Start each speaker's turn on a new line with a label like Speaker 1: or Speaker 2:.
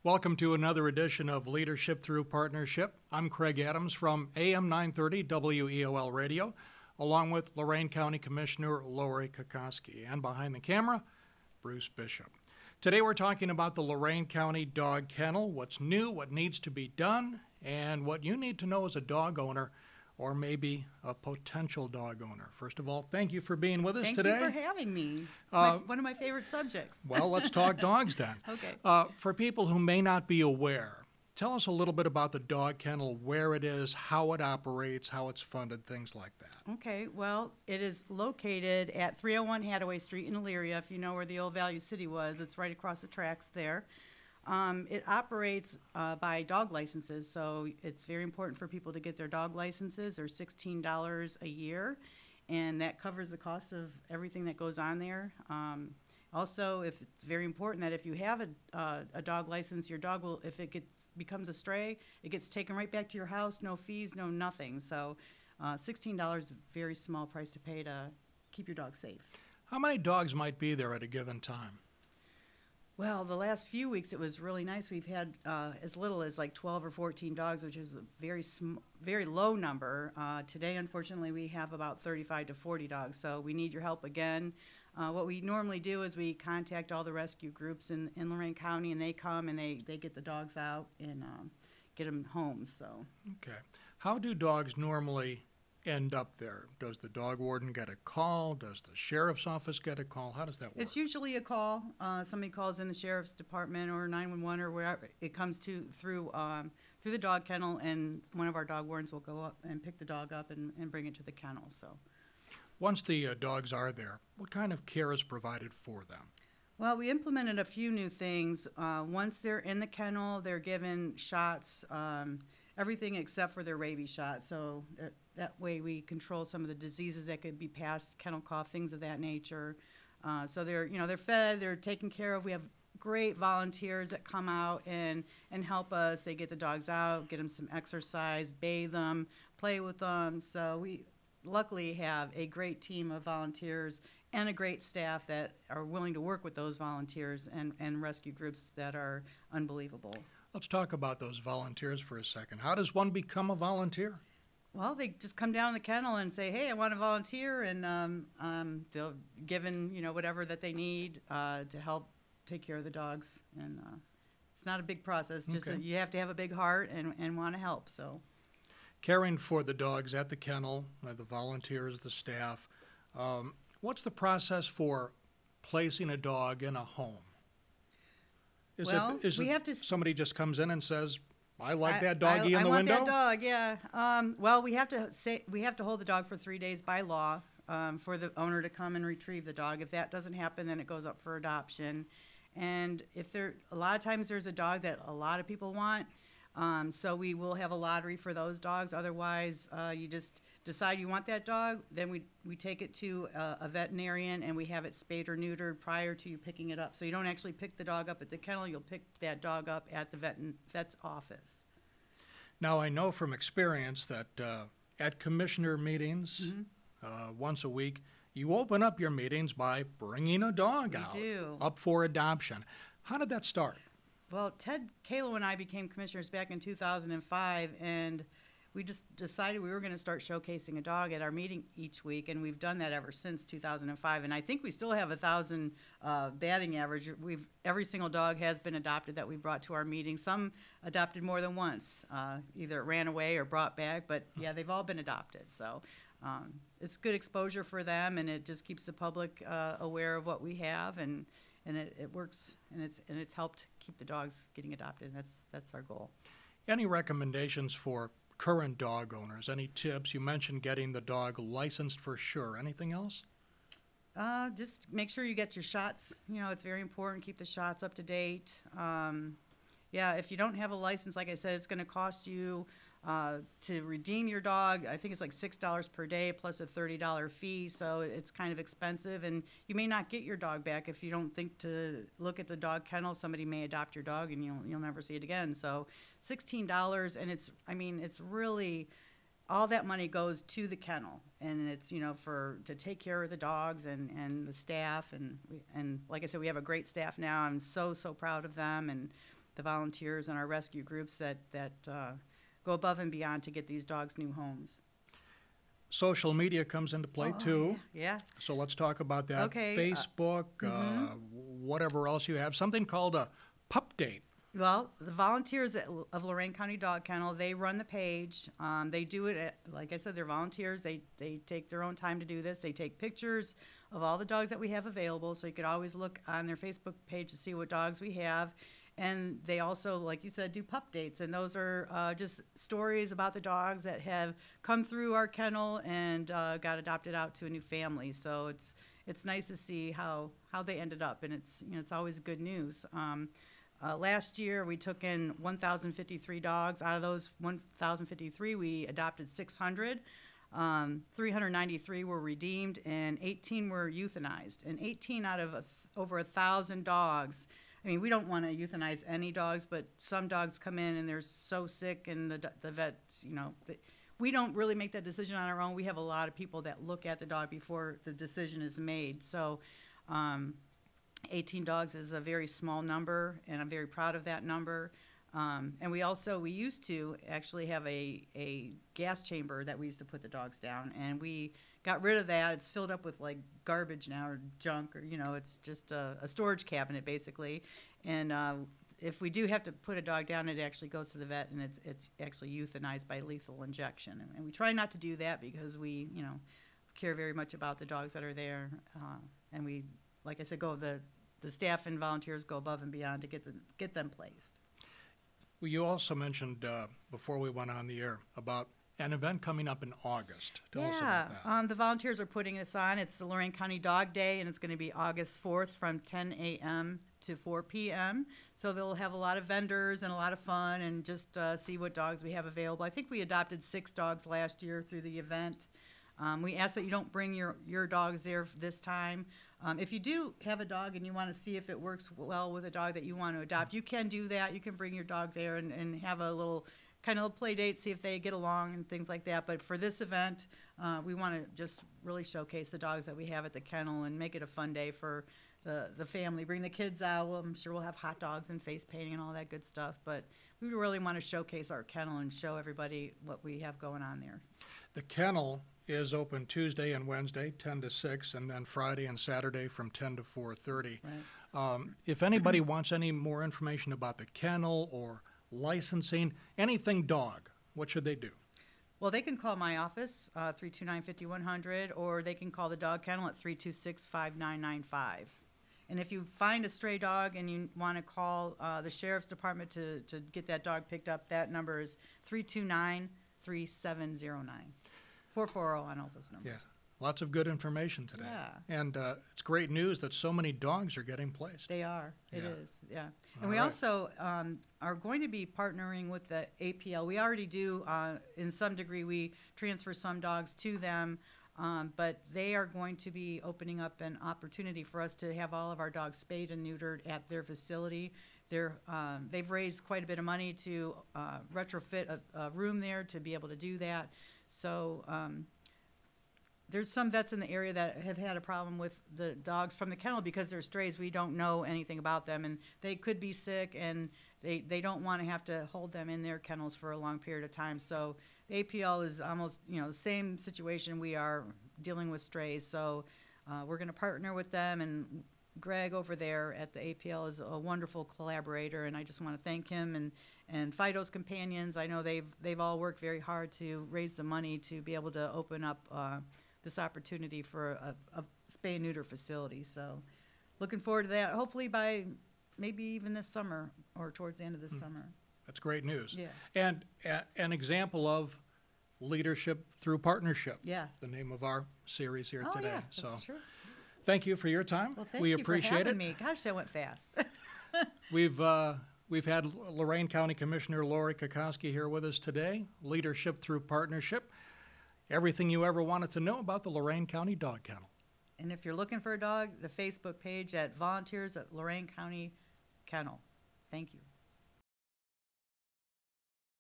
Speaker 1: Welcome to another edition of Leadership Through Partnership. I'm Craig Adams from AM 930 WEOL Radio, along with Lorain County Commissioner Lori Kokoski, and behind the camera, Bruce Bishop. Today we're talking about the Lorain County Dog Kennel, what's new, what needs to be done, and what you need to know as a dog owner or maybe a potential dog owner. First of all, thank you for being with us today.
Speaker 2: Thank you for having me. It's one of my favorite subjects.
Speaker 1: Well, let's talk dogs then.
Speaker 2: Okay.
Speaker 1: For people who may not be aware, tell us a little bit about the dog kennel, where it is, how it operates, how it's funded, things like that.
Speaker 2: Okay, well, it is located at 301 Hathaway Street in Elyria. If you know where the old Value City was, it's right across the tracks there. It operates by dog licenses, so it's very important for people to get their dog licenses. They're $16 a year, and that covers the cost of everything that goes on there. Also, if it's very important that if you have a dog license, your dog will, if it becomes a stray, it gets taken right back to your house, no fees, no nothing. So $16 is a very small price to pay to keep your dog safe.
Speaker 1: How many dogs might be there at a given time?
Speaker 2: Well, the last few weeks it was really nice. We've had as little as like 12 or 14 dogs, which is a very low number. Today, unfortunately, we have about 35 to 40 dogs, so we need your help again. What we normally do is we contact all the rescue groups in Lorain County, and they come and they get the dogs out and get them home. So. Okay.
Speaker 1: How do dogs normally end up there? Does the dog warden get a call? Does the sheriff's office get a call? How does that work?
Speaker 2: It's usually a call. Somebody calls in the sheriff's department or 911 or wherever it comes to through the dog kennel, and one of our dog wardens will go up and pick the dog up and bring it to the kennel. So,
Speaker 1: once the dogs are there, what kind of care is provided for them?
Speaker 2: Well, we implemented a few new things. Once they're in the kennel, they're given shots, everything except for their rabies shot. So that way we control some of the diseases that could be passed, kennel cough, things of that nature. So they're fed, they're taken care of. We have great volunteers that come out and help us. They get the dogs out, get them some exercise, bathe them, play with them. So we luckily have a great team of volunteers and a great staff that are willing to work with those volunteers and rescue groups that are unbelievable.
Speaker 1: Let's talk about those volunteers for a second. How does one become a volunteer?
Speaker 2: Well, they just come down to the kennel and say, hey, I want to volunteer, and they'll given, whatever that they need to help take care of the dogs. And it's not a big process, just
Speaker 1: Okay.
Speaker 2: you have to have a big heart and want to help. So,
Speaker 1: caring for the dogs at the kennel, the volunteers, the staff, what's the process for placing a dog in a home? Somebody just comes in and says, I like that doggy in the window?
Speaker 2: I want that dog, yeah. Well, we have to hold the dog for 3 days by law for the owner to come and retrieve the dog. If that doesn't happen, then it goes up for adoption. And a lot of times there's a dog that a lot of people want, so we will have a lottery for those dogs. Otherwise, you just decide you want that dog, then we take it to a veterinarian and we have it spayed or neutered prior to you picking it up. So you don't actually pick the dog up at the kennel, you'll pick that dog up at the vet's office.
Speaker 1: Now, I know from experience that at commissioner meetings, once a week, you open up your meetings by bringing a dog out up for adoption. How did that start?
Speaker 2: Well, Ted Kalo and I became commissioners back in 2005, and we just decided we were going to start showcasing a dog at our meeting each week, and we've done that ever since 2005. And I think we still have 1,000 batting average. Every single dog has been adopted that we brought to our meeting. Some adopted more than once, either it ran away or brought back. But yeah, they've all been adopted. So it's good exposure for them, and it just keeps the public aware of what we have, and it works, and it's helped keep the dogs getting adopted. And that's our goal.
Speaker 1: Any recommendations for current dog owners? Any tips? You mentioned getting the dog licensed for sure. Anything else?
Speaker 2: Just make sure you get your shots. It's very important. Keep the shots up to date. Yeah, if you don't have a license, like I said, it's going to cost you to redeem your dog. I think it's like $6 per day plus a $30 fee, so it's kind of expensive, and you may not get your dog back if you don't think to look at the dog kennel. Somebody may adopt your dog and you'll never see it again. So $16, and it's really all that money goes to the kennel, and it's to take care of the dogs and the staff, and like I said, we have a great staff now. I'm so proud of them, and the volunteers and our rescue groups that go above and beyond to get these dogs new homes.
Speaker 1: Social media comes into play too.
Speaker 2: Yeah.
Speaker 1: So let's talk about that.
Speaker 2: Okay,
Speaker 1: Facebook, whatever else you have. Something called a pup date.
Speaker 2: Well, the volunteers of Lorain County Dog Kennel, they run the page. They do it, like I said, they're volunteers. They take their own time to do this. They take pictures of all the dogs that we have available, so you could always look on their Facebook page to see what dogs we have. And they also, like you said, do pup dates, and those are just stories about the dogs that have come through our kennel and got adopted out to a new family. So it's nice to see how they ended up, and it's always good news. Last year, we took in 1,053 dogs. Out of those 1,053, we adopted 600. 393 were redeemed, and 18 were euthanized. And 18 out of over 1,000 dogs. I mean, we don't want to euthanize any dogs, but some dogs come in and they're so sick, and the vets, we don't really make that decision on our own. We have a lot of people that look at the dog before the decision is made. So 18 dogs is a very small number, and I'm very proud of that number. And we used to actually have a gas chamber that we used to put the dogs down, and we got rid of that. It's filled up with like garbage now, or junk, or it's just a storage cabinet basically. And if we do have to put a dog down, it actually goes to the vet, and it's actually euthanized by lethal injection. And we try not to do that because we care very much about the dogs that are there, and we, like I said, the staff and volunteers go above and beyond to get them placed.
Speaker 1: Well, you also mentioned before we went on the air about an event coming up in August. Tell us about that.
Speaker 2: The volunteers are putting this on. It's the Lorain County Dog Day, and it's going to be August 4th from 10 a.m. to 4 p.m. So they'll have a lot of vendors and a lot of fun, and just see what dogs we have available. I think we adopted 6 dogs last year through the event. We ask that you don't bring your dogs there this time. If you do have a dog and you want to see if it works well with a dog that you want to adopt, you can do that. You can bring your dog there and have a little kind of play date, see if they get along and things like that. But for this event, we want to just really showcase the dogs that we have at the kennel and make it a fun day for the family. Bring the kids out. Well, I'm sure we'll have hot dogs and face painting and all that good stuff. But we really want to showcase our kennel and show everybody what we have going on there.
Speaker 1: The kennel is open Tuesday and Wednesday, 10 to 6, and then Friday and Saturday from 10 to 4:30.
Speaker 2: Right.
Speaker 1: If anybody wants any more information about the kennel or licensing, anything dog, what should they do?
Speaker 2: Well, they can call my office, 329-5100, or they can call the dog kennel at 326-5995. And if you find a stray dog and you want to call the sheriff's department to get that dog picked up, that number is 329-3709. 440 on all those numbers.
Speaker 1: Yes, lots of good information today.
Speaker 2: Yeah.
Speaker 1: And it's great news that so many dogs are getting placed.
Speaker 2: They are. It is, yeah. And
Speaker 1: All
Speaker 2: we
Speaker 1: right.
Speaker 2: also are going to be partnering with the APL. We already do, in some degree, we transfer some dogs to them, but they are going to be opening up an opportunity for us to have all of our dogs spayed and neutered at their facility. They've raised quite a bit of money to retrofit a room there to be able to do that. So there's some vets in the area that have had a problem with the dogs from the kennel because they're strays. We don't know anything about them, and they could be sick, and they don't want to have to hold them in their kennels for a long period of time. So the APL is almost, the same situation we are dealing with strays. So we're going to partner with them, and Greg over there at the APL is a wonderful collaborator, and I just want to thank him and Fido's companions. I know they've all worked very hard to raise the money to be able to open up this opportunity for a spay and neuter facility. So looking forward to that, hopefully by maybe even this summer or towards the end of this summer.
Speaker 1: That's great news.
Speaker 2: Yeah.
Speaker 1: And an example of leadership through partnership.
Speaker 2: Yeah.
Speaker 1: The name of our series here
Speaker 2: Oh,
Speaker 1: today.
Speaker 2: yeah,
Speaker 1: So
Speaker 2: that's true.
Speaker 1: thank you for your time.
Speaker 2: Well, thank
Speaker 1: we
Speaker 2: you
Speaker 1: appreciate
Speaker 2: for having
Speaker 1: it.
Speaker 2: me. Gosh, that went fast.
Speaker 1: We've had Lorain County Commissioner Lori Kokoski here with us today. Leadership through partnership. Everything you ever wanted to know about the Lorain County Dog Kennel.
Speaker 2: And if you're looking for a dog, the Facebook page at Volunteers at Lorain County Kennel. Thank you.